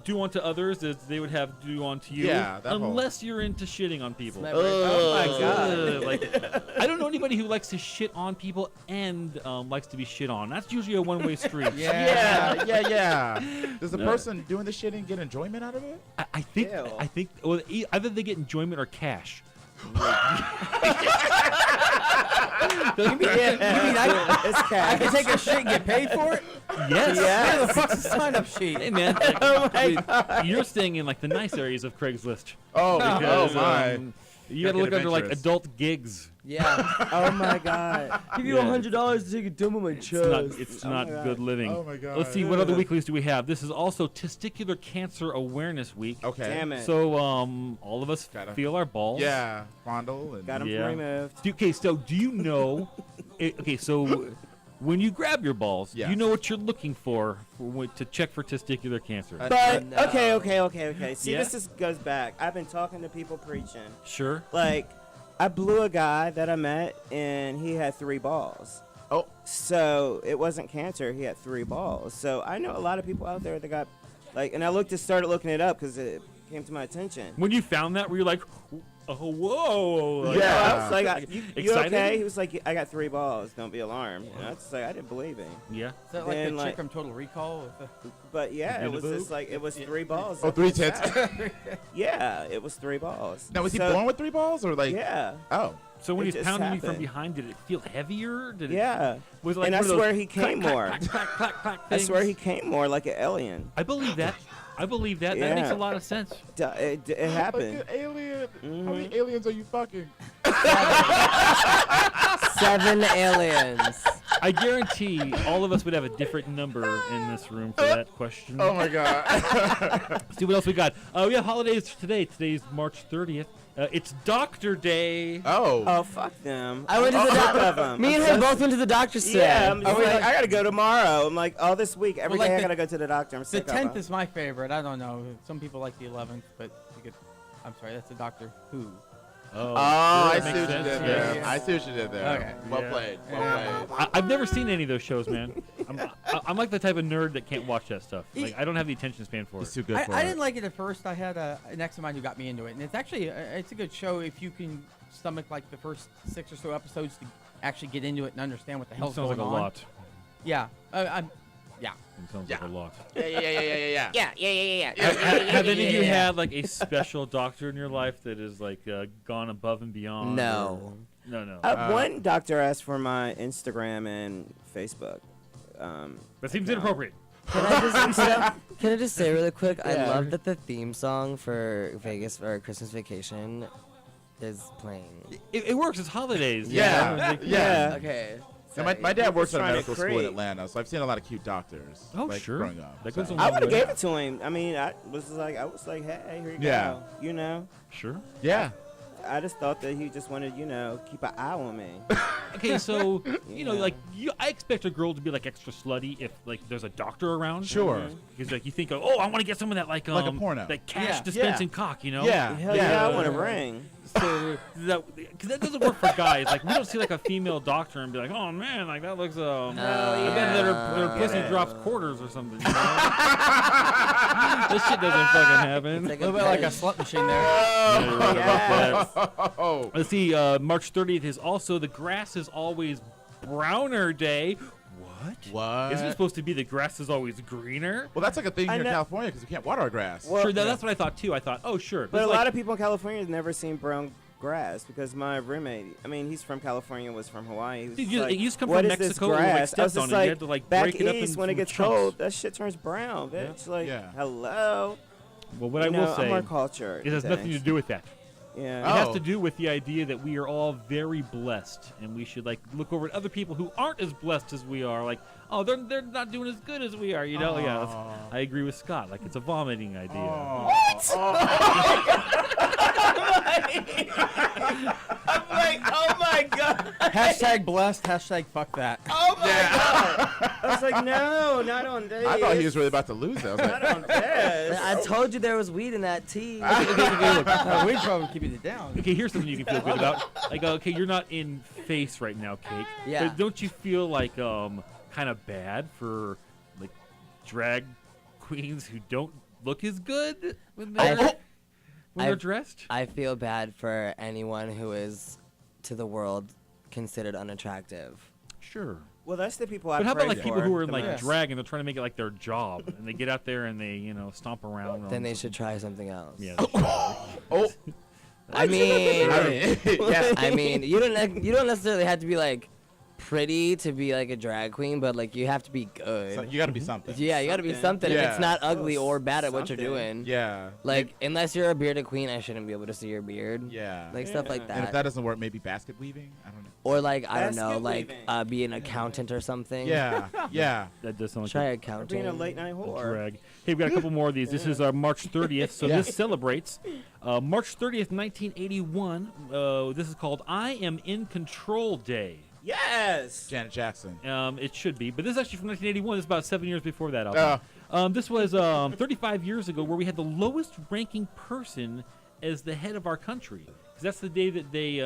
do unto others as they would have do unto you. Yeah, that whole- unless you're into shitting on people. My Oh my Ugh, God. like, I don't know anybody who likes to shit on people and likes to be shit on. That's usually a one-way street. Yeah. Does the person doing the shitting get enjoyment out of it? I think Ew. well, either they get enjoyment or cash. You mean It's I cash. can take a shit and get paid for it? Yes. Where the fuck's the sign-up sheet? Hey man, like, you're staying in like the nice areas of Craigslist. Oh, Because, my. you got to look get under like adventurous. adult gigs. Yeah. Oh my God. Give you Yeah. $100 to take a dump on my chest. It's Oh not my God. good living. Oh, my God. Let's see what other weeklies do we have. This is also Testicular Cancer Awareness Week. Okay. Damn it. So all of us Gotta- feel our balls. Yeah. Fondle and Got him Yeah. removed. Okay, so do you know? So when you grab your balls, Yes. you know what you're looking for to check for testicular cancer. But No. okay. See, Yeah? this goes back. I've been talking to people preaching. Sure. Like, I blew a guy that I met, and he had 3 balls. Oh. So it wasn't cancer. He had 3 balls. So I know a lot of people out there that got, like, and I started looking it up because it came to my attention. When you found that, were you like, oh, whoa? Like, Yeah, I was like, you excited? okay? He was like, I got 3 balls. Don't be alarmed. And I was like, I didn't believe him. Yeah. Is that like Then, the like- chick from Total Recall? With the... But yeah, You it was did a just like, it was 3 balls. Oh, 3 tits. Yeah, it was 3 balls. Now, was he So- born with 3 balls or like? Yeah. Oh. So when It he's just pounding you from happened. behind, did it feel heavier? Did it, Yeah. Was it like And I one of those swear he came clack, more. clack, clack, clack, clack I swear he things? came more like an alien. I believe that. That makes Yeah. a lot of sense. It happened. Like an alien. How many Mhm. aliens are you fucking? 7 aliens. I guarantee all of us would have a different number in this room for that question. Oh my God. Let's see what else we got. We have holidays today. Today's March 30th. It's Doctor Day. Oh, fuck them. I went to the doctor. Me and him both went to the doctor today. Yeah, I'm just like, I gotta go tomorrow. I'm like, oh, this week, every Well, day like I gotta go to the doctor. I'm The sick of 10th it. is my favorite. I don't know. Some people like the 11th, but you get. I'm sorry, that's the Doctor Who. Oh, I that see makes what you sense. did Yeah, there. yeah. I see what you did there. Okay. Well Yeah. played. Well played. I've never seen any of those shows, man. I'm like the type of nerd that can't watch that stuff. Like I don't have the attention span for He's it. too good for I it. didn't like it at first. I had an ex of mine who got me into it, and it's actually it's a good show if you can stomach like the first 6 or so episodes to actually get into it and understand what the hell's Sounds going like a on. lot. Yeah, yeah. It sounds like a lot. Yeah. Have any of you had like a special doctor in your life that is like gone above and beyond? No. No. One doctor asked for my Instagram and Facebook. That seems inappropriate. Can I just say really quick? I Yeah. love that the theme song for Vegas for Christmas Vacation is playing. It works. It's holidays. Yeah. Okay. So my dad works at a trying to medical school in create. Atlanta, so I've seen a lot of cute doctors. Oh, like, sure. Growing up. That goes so. a I long would have way. gave it to him. I mean, I was like, hey, here you Yeah. go. You know. Sure. Yeah. I just thought that he just wanted, keep an eye on me. Okay, so like I expect a girl to be like extra slutty if like there's a doctor around. Sure. Because like you think, oh, I want to get some of that like a porno. that cash Yeah. dispensing cock, you know? Yeah. Hell yeah, I want a ring. So because that doesn't work for guys. Like we don't see like a female doctor and be like, oh man, like that looks I bet that her pussy drops quarters or something. You know? This shit doesn't fucking happen. A little bit like a slut machine there. Oh. Let's see. March 30th is also the grass is always browner day. What? Isn't it supposed to be the grass is always greener? Well, that's like a thing I here in know- California because we can't water our grass. Well, Sure, that's what I thought too. I thought, oh, sure. But This a is lot like- of people in California have never seen brown grass because my roommate, I mean, he's from California, was from Hawaii. He was Dude, just like, it used to come what from is this Mexico, it was, like, grass? I was stepped just on it, you like, had to, like, back break it up east in when it little gets chunks. cold, that shit turns brown, bitch. Like, hello. Well, what I will I'm say more cultured. it has nothing to do with that. Yeah. It has to do with the idea that we are all very blessed, and we should like look over at other people who aren't as blessed as we are. Like, oh, they're not doing as good as we are. You know? Yeah. I agree with Scott. Like, it's a vomiting idea. What? I'm like, oh my god. Hashtag blessed. Hashtag fuck that. Oh my god. I was like, no, not on this. I thought he was really about to lose that. I was like, Not on this. I told you there was weed in that tea. We'd probably keep it down. Okay, here's something you can feel good about. Like, okay, you're not in face right now, Cake. Yeah. But don't you feel like kind of bad for like drag queens who don't look as good when they're dressed? I feel bad for anyone who is to the world considered unattractive. Sure. Well, that's the people I But how about pray like people who are in the like most. drag and they're trying to make it like their job and they get out there and they stomp around? Then they should try something else. Yeah. oh. I mean, yeah. I mean, you don't necessarily have to be like pretty to be like a drag queen, but like you have to be good. So you got to be something. Yeah, you got to be something. If it's not ugly or bad at what you're doing. Yeah. Like, unless you're a bearded queen, I shouldn't be able to see your beard. Yeah. Like stuff like that. And if that doesn't work, maybe basket weaving? I don't know. Or like, I don't know, Basket like weaving. be an accountant or something. Yeah. Yeah. That does sound like Try a accounting. Being a late night whore. drag. Hey, we got a couple more of these. This is March 30th, so this celebrates March 30th, 1981. This is called "I Am in Control Day." Yes. Janet Jackson. It should be, but this is actually from 1981. It's about 7 years before that album. This was 35 years ago, where we had the lowest-ranking person as the head of our country. Because that's the day that they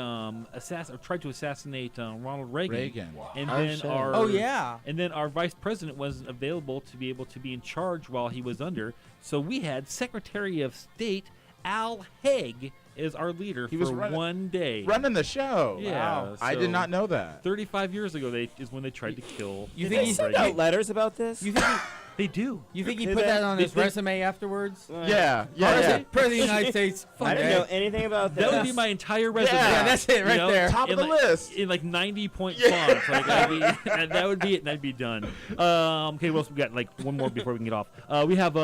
tried to assassinate Ronald Reagan. And then and then our vice president wasn't available to be able to be in charge while he was under. So we had Secretary of State Al Haig as our leader He for was running- one day. Running the show. Yeah, Wow. I did so not know that. 35 years ago is when they tried to kill. You Did think they he send out letters about this? You think they do? You think he Did put they? that on his They- resume afterwards? Yeah. Yeah. President of the United States. I didn't know anything about this. That would be my entire resume. Yeah, that's it right there. Top of the like, list. In like 90-point fonts. Like, that would be it, and that'd be done. Okay, what else we got? Like one more before we can get off. We have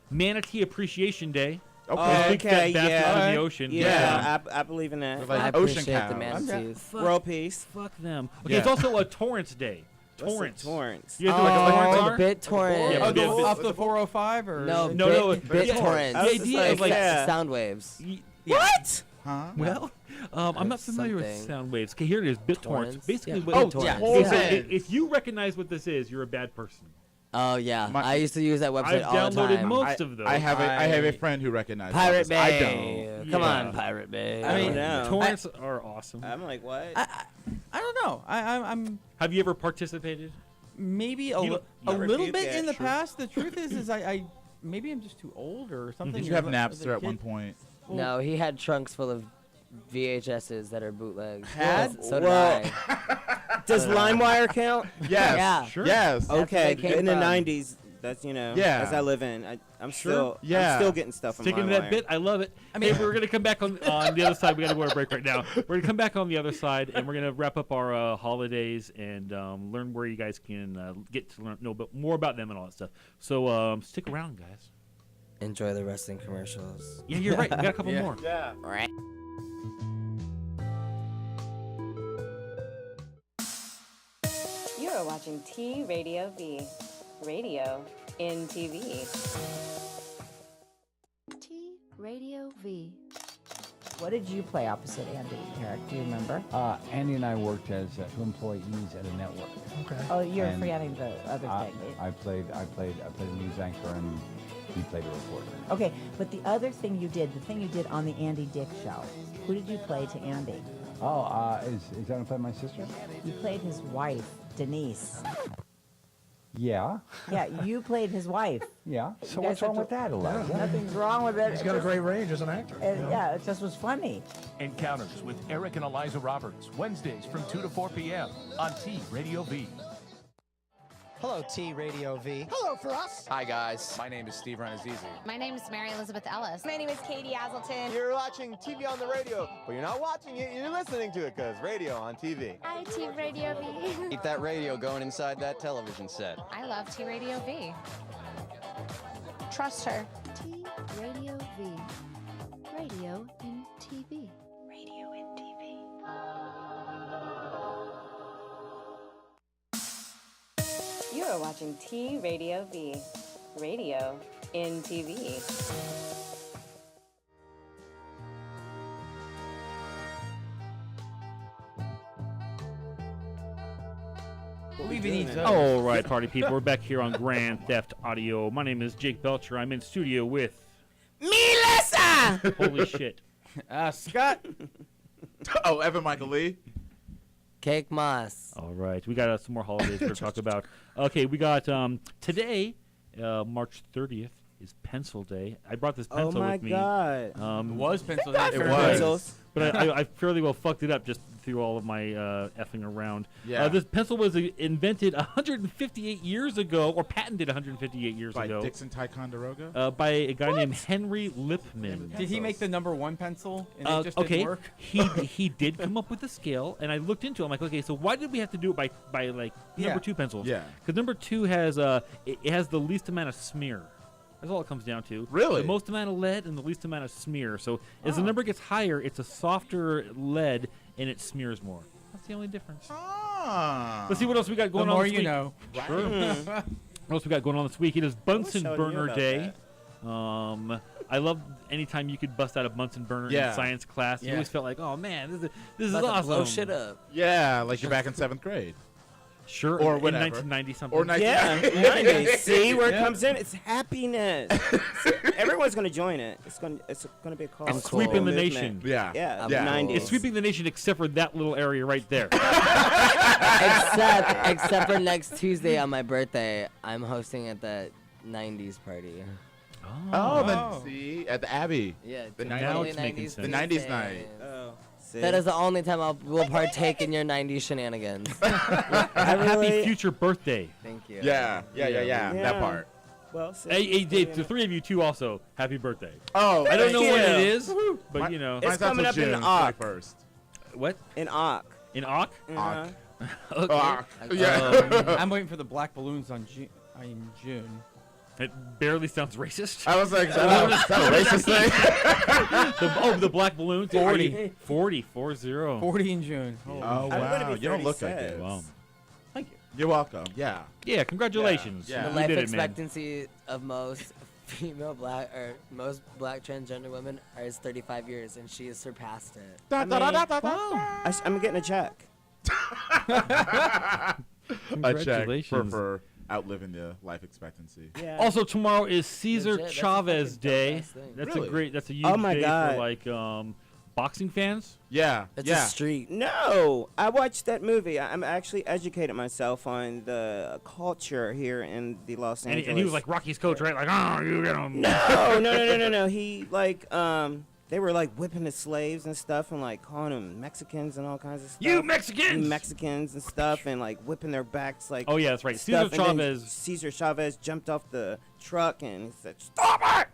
Manatee Appreciation Day. Okay. Big fat bastards yeah. in the ocean. Yeah, I believe in that. Like I ocean appreciate the cows. manatees. World peace. Fuck them. Okay, Yeah. it's also a Torrance Day. What's a torrents. You guys know what a torrents Oh, are? the BitTorrent. Yeah, Oh, but off the 405 or No, No, BitTorrent. The idea of like sound waves. What? Huh? Well, I'm not familiar with something. sound waves. Okay, here it is. BitTorrents. Torrents? Basically, Yeah. what Oh, yeah. Okay, so Torrents. if you recognize what this is, you're a bad person. Oh yeah, My- I used to use that website I've all the downloaded time. most of those. I have a friend who recognizes Pirate this. I Bay. don't. Come Yeah. on, Pirate Bay. I mean, no. Torrents are awesome. I'm like, what? I don't know. I'm Have you ever participated? maybe a You little reviewed bit that, in the sure. past. The truth is maybe I'm just too old or something. Did you have As a Napster at kid. one point? No, he had trunks full of VHSs that are bootlegs. Had? So did Well, I. Does LimeWire count? Yes. Yeah. Sure. Yes. where Okay, they came in the from. 90s, that's, Yeah. as I live in, I'm Sure. Yeah. still getting stuff from Sticking to that LimeWire. bit, I love it. I mean, we're gonna come back on the other side. We gotta go on a break right now. We're gonna come back on the other side, and we're gonna wrap up our holidays and learn where you guys can get to know more about them and all that stuff. So stick around, guys. Enjoy the wrestling commercials. Yeah, you're right. We got a couple Yeah. more. Yeah. Right. You're watching T Radio V, radio in TV. T Radio V. What did you play opposite Andy, Eric? Do you remember? Andy and I worked as two employees at a network. Okay. Oh, you're And forgetting the other thing. I played a news anchor, and he played a reporter. Okay, but the other thing you did, the thing you did on the Andy Dick show, who did you play to Andy? Oh, is that I played my sister? You played his wife, Denise. Yeah. Yeah, you played his wife. Yeah. So You guys what's wrong have with that, Elijah? Nothing's wrong with it. He's got a great range as an actor. Yeah, it just was funny. Encounters with Eric and Eliza Roberts, Wednesdays from 2 to 4 p.m. on T Radio V. Hello, T Radio V. Hello for us. Hi, guys. My name is Steve Renazizi. My name is Mary Elizabeth Ellis. My name is Katie Hazelton. You're watching TV on the radio, but you're not watching it, you're listening to it, because radio on TV. Hi, T Radio V. Keep that radio going inside that television set. I love T Radio V. Trust her. T Radio V. Radio in TV. Radio in TV. You're watching T Radio V, radio in TV. All right, party people, we're back here on Grand Theft Audio. My name is Jake Belcher. I'm in studio with Melissa. Holy shit. Scott. Oh, Evan Michael Lee. Cake Moss. All right, we got some more holidays to talk about. Okay, we got today, March 30th, is Pencil Day. I brought this pencil with me. Oh my God! It was Pencil Day. It was, but I fairly well fucked it up just through all of my effing around. Yeah. This pencil was invented 158 years ago, or patented 158 years By ago. Dixon Ticonderoga? By a guy named Henry Lipman. Did he make the #1 pencil? And it just okay, didn't work? he did come up with a scale, and I looked into it. I'm like, okay, so why did we have to do it by like Yeah. #2 pencils? Yeah. Because #2 has it has the least amount of smear. That's all it comes down to. Really? The most amount of lead and the least amount of smear. So as the number gets higher, it's a softer lead and it smears more. That's the only difference. Let's see what else we got going The on more this you week. know. Sure. What else we got going on this week? It is Bunsen I knew Burner about Day. I love anytime you could bust out a Bunsen burner Yeah. in science class. You Yeah. always felt like, oh man, this is About to awesome. blow shit up. Yeah, like you're back in 7th grade. Sure. Or in whatever. 1990 something. Or Yeah, 90. See where it comes in? It's happiness. Everyone's gonna join it. It's gonna be a cause. It's sweeping the movement. nation. Yeah. Yeah, Yeah. 90s. It's sweeping the nation except for that little area right there. Except for next Tuesday on my birthday, I'm hosting at the 90s party. Oh, then see, at the Abbey. Yeah, The Now 90s, it's making sense. the 90s night. Oh, see. That is the only time I will partake in your 90s shenanigans. Happy future birthday. Thank you. Yeah. That Yeah. part. Well, see, Hey, Dave, the three of you too also, happy birthday. Oh, I don't know thank when it you. is, but you know. It's Mine's not coming till up in June Ock. 21st. What? In Ock. In Ock? Uh-huh. Okay. Ock. Yeah. I'm waiting for the black balloons in June. It barely sounds racist. I was like, is that a racist thing? the black balloons. 40. 40 in June. Oh, I'm gonna wow. be You don't look like 36. it. Wow. Thank you. You're welcome. Yeah. Yeah, congratulations. Yeah. The You life did it, man. expectancy of most female black or most black transgender women is 35 years, and she has surpassed it. I'm getting a check. A check Congratulations. for outliving the life expectancy. Yeah. Also, tomorrow is Cesar Legit, that's a Chavez fucking Day. dope-ass thing. That's Really? that's a huge Oh my day God. for like boxing fans. Yeah. It's yeah. a street. No, I watched that movie. I'm actually educating myself on the culture here in the Los And, Angeles. and he was like Rocky's coach, right? Like, oh, you get him. No. He like they were like whipping the slaves and stuff, and like calling them Mexicans and all kinds of stuff. You Mexicans! You Mexicans and stuff, and like whipping their backs like. Oh yeah, that's right. stuff, Cesar and then Chavez. Cesar Chavez jumped off the truck and he said, "Stop it!"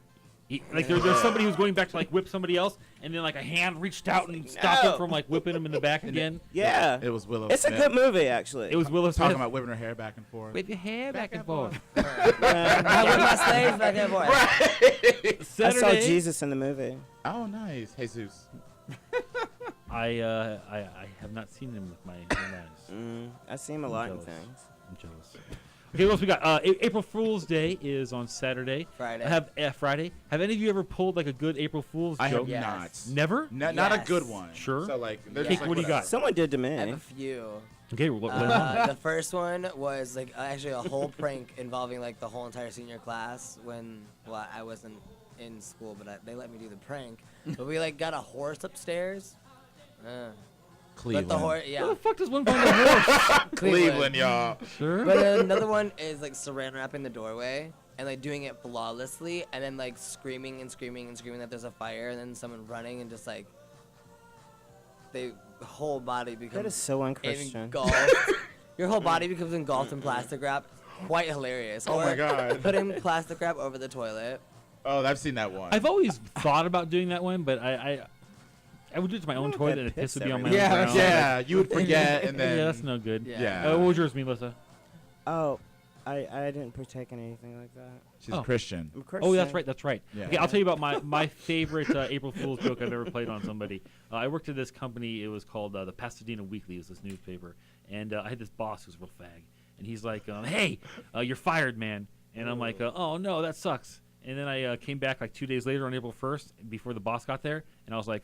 There's somebody who's going back to like whip somebody else, and then like a hand reached out and stopped No. it from like whipping him in the back again. Yeah, It was Willow it's Smith. a good movie actually. It was Willis Talking Smith. about whipping her hair back and forth. Whip your hair back and forth. I whip my slaves back and forth. I saw Saturday. Jesus in the movie. Oh, nice. Jesus. I have not seen him with my own eyes. I see him a I'm lot in jealous. things. I'm jealous. Okay, what else we got? April Fool's Day is on Saturday. Friday. Friday. Have any of you ever pulled like a good April Fool's I joke? have not. Never? Not a good one. Sure. So like, they're Cake, just like, what do you got? Someone did to me. I have a few. Okay, what? The first one was like actually a whole prank involving like the whole entire senior class when I wasn't in school, but they let me do the prank. But we like got a horse upstairs. Cleveland. But the horse, yeah. Where the fuck does one find a horse? Cleveland, y'all. Sure. But another one is like saran wrapping the doorway and like doing it flawlessly, and then like screaming and screaming and screaming that there's a fire, and then someone running and just like the whole body becomes That is so unchristian. engulfed. Your whole body becomes engulfed in plastic wrap. Quite hilarious. Oh my Or God. Putting plastic wrap over the toilet. Oh, I've seen that one. I've always thought about doing that one, but I would do it to my own toilet, and the piss would be on my own ground. Yeah, you would forget, and then yeah, that's no good. Yeah. What was yours, Melissa? Oh, I didn't partake in anything like that. She's Christian. I'm Christian. Oh, that's right. That's right. Yeah. Okay, I'll tell you about my favorite April Fool's joke I've ever played on somebody. I worked at this company. It was called the Pasadena Weekly. It was this newspaper, and I had this boss who was a real fag, and he's like, "Hey, you're fired, man." And I'm like, "Oh no, that sucks." And then I came back like 2 days later on April 1st before the boss got there, and I was like,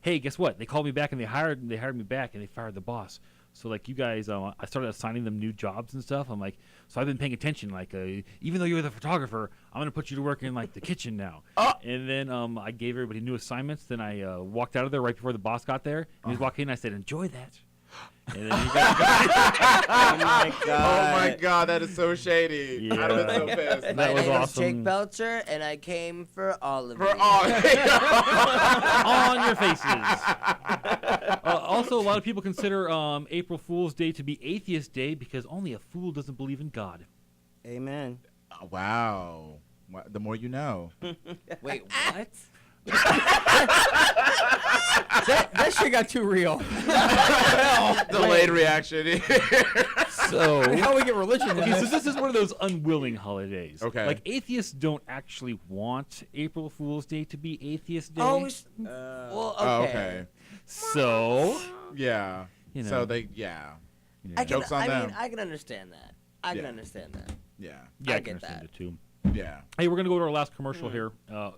"Hey, guess what? They called me back and they hired me back and they fired the boss." So like you guys, I started assigning them new jobs and stuff. I'm like, so I've been paying attention. Like, even though you're the photographer, I'm gonna put you to work in like the kitchen now. And then I gave everybody new assignments. Then I walked out of there right before the boss got there. And he was walking in. I said, "Enjoy that." And then he got Oh my god. Oh my God, that is so shady. Yeah. I'd have been so pissed. My That was name is awesome. Jake Belcher, and I came for all of you. on your faces. Also, a lot of people consider April Fool's Day to be Atheist Day because only a fool doesn't believe in God. Amen. Wow. The more you know. Wait, what? That shit got too real. Delayed reaction. So how we get religion in Okay, so this? this is one of those unwilling holidays. Okay. Like atheists don't actually want April Fool's Day to be Atheist Day. Oh, well, okay. Oh, okay. So Yeah. You know. So they, yeah. I can, Joke's on I them. mean, I can understand that. I can Yeah. understand that. Yeah. Yeah, I get can understand that. it too. Yeah. Hey, we're gonna go to our last commercial here.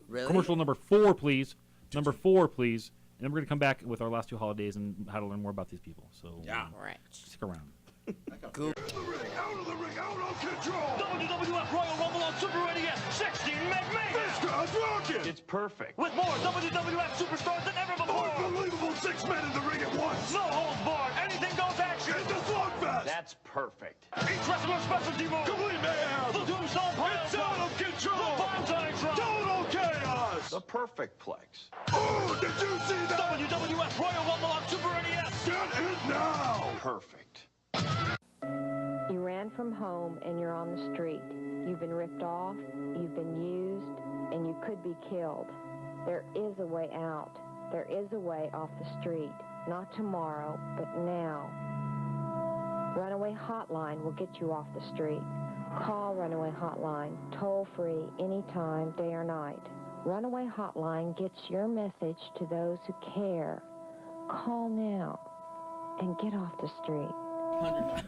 Really? Commercial number 4, please. Number 4, please. And then we're gonna come back with our last 2 holidays and how to learn more about these people. So Yeah. Right. stick around. WWF Royal Rumble on Super NES 16 McMahon. This guy's rocking. It's perfect. With more WWF superstars than ever before. Unbelievable 6 men in the ring at once. No holds barred. Anything goes action. It's a slugfest. That's perfect. Each wrestler's specialty move. Complete mayhem. The Tombstone Pile. It's out of control. The Bonsai Drop. Total chaos. The perfect plex. Oh, did you see that? WWF Royal Rumble on Super NES. Get it now. Perfect. You ran from home and you're on the street. You've been ripped off, you've been used, and you could be killed. There is a way out. There is a way off the street. Not tomorrow, but now. Runaway Hotline will get you off the street. Call Runaway Hotline, toll free, anytime, day or night. Runaway Hotline gets your message to those who care. Call now and get off the street.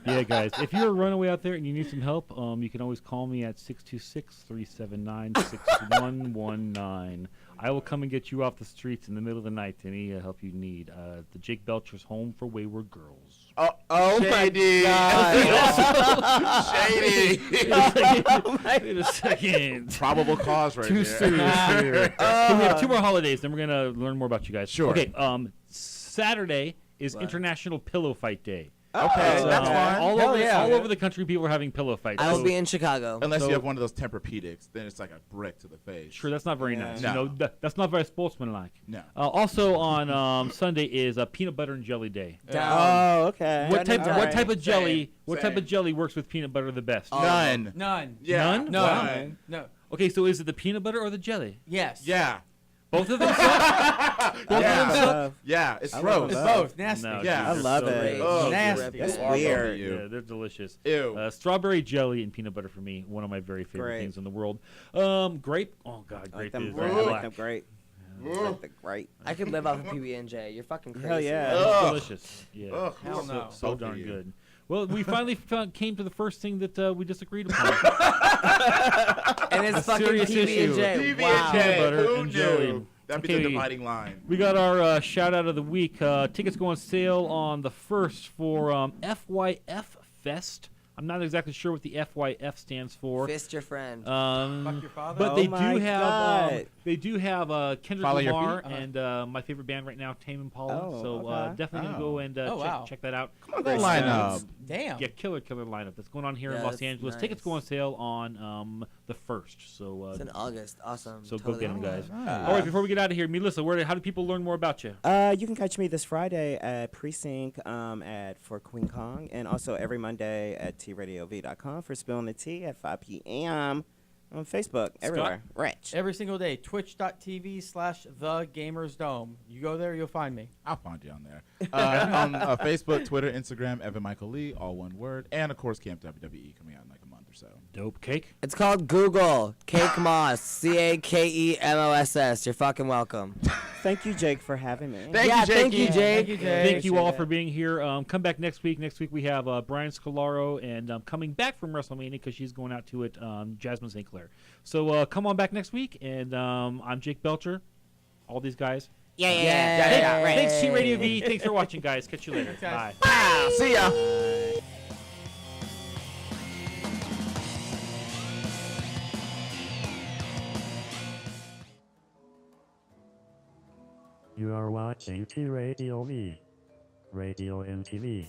Yeah, guys, if you're a runaway out there and you need some help, you can always call me at 626-379-6119. I will come and get you off the streets in the middle of the night. Any help you need. The Jake Belcher's Home for Wayward Girls. Oh Shady. my God. Shady. Wait a second. Probable cause right Too there. serious here. So we have 2 more holidays, then we're going to learn more about you guys. Sure. Okay, Saturday is International Pillow Fight Day. Okay, It's, that's fun. All, Hell over, yeah. all over the country, people are having pillow fights. I will So- be in Chicago. Unless So- you have one of those Tempur-Pedics, then it's like a brick to the face. Sure, that's not very nice. No. You know, that's not very sportsmanlike. No. Also on Sunday is Peanut Butter and Jelly Day. Oh, okay. What type? All What right. type of jelly? Same, What same. type of jelly works with peanut butter the best? None. None. Yeah. None? No. Wow. No. Okay, so is it the peanut butter or the jelly? Yes. Yeah. Both of them suck. Both of them suck. Yeah, it's I gross. love It's both. Nasty. No, Yeah. I they're love so it. great. Oh, Nasty. That's Horrible. weird. Yeah, they're delicious. Ew. Strawberry jelly and peanut butter for me, one of my very favorite Great. things in the world. Grape. Oh God, I like grape them is great. I black. like them great. Like the great. I could live off of PB&J. You're fucking crazy. Hell yeah. It's delicious. Yeah. Ugh. Hell no. So darn good. Well, we finally came to the first thing that we disagreed upon. And it's fucking serious issue. PB&J. PB&J. Peanut butter Who and knew? jelly. That'd be the dividing line. We got our shout out of the week. Tickets go on sale on the 1st for FYF Fest. I'm not exactly sure what the FYF stands for. Fist your friend. Fuck your father. But they do have Kendrick Follow your Lamar feet? and my favorite band right now, Tame Impala. Oh, so okay. definitely gonna go and check that out. Come on, Good Grace lineup. Jones. Damn. Yeah, killer lineup that's going on here in Yeah, Los that's Angeles. nice. Tickets go on sale on the 1st. So It's in August. Awesome. so Totally go get them, guys. Nice. All right, before we get out of here, Melissa, how do people learn more about you? You can catch me this Friday at Precinct for Queen Kong, and also every Monday at tradiov.com for Spilling the Tea at 5 p.m. on Facebook, everywhere. Rich. Every single day, twitch.tv/thegamersdome. You go there, you'll find me. I'll find you on there. On Facebook, Twitter, Instagram, Evan Michael Lee, all one word. And, of course, Camp WWE coming out in like a month or so. Dope cake. It's called Google. Cake Moss. CAKEMOSS. You're fucking welcome. Thank you, Jake, for having me. Thank you, Jake. Thank you all for being here. Come back next week. Next week we have Brian Scalaro and coming back from WrestleMania because she's going out to it, Jasmine St. Clair. So come on back next week. And I'm Jake Belcher. All these guys. Yeah. Thanks, T Radio V. Thanks for watching, guys. Catch you later. Bye. See ya. You are watching T Radio V. Radio and TV.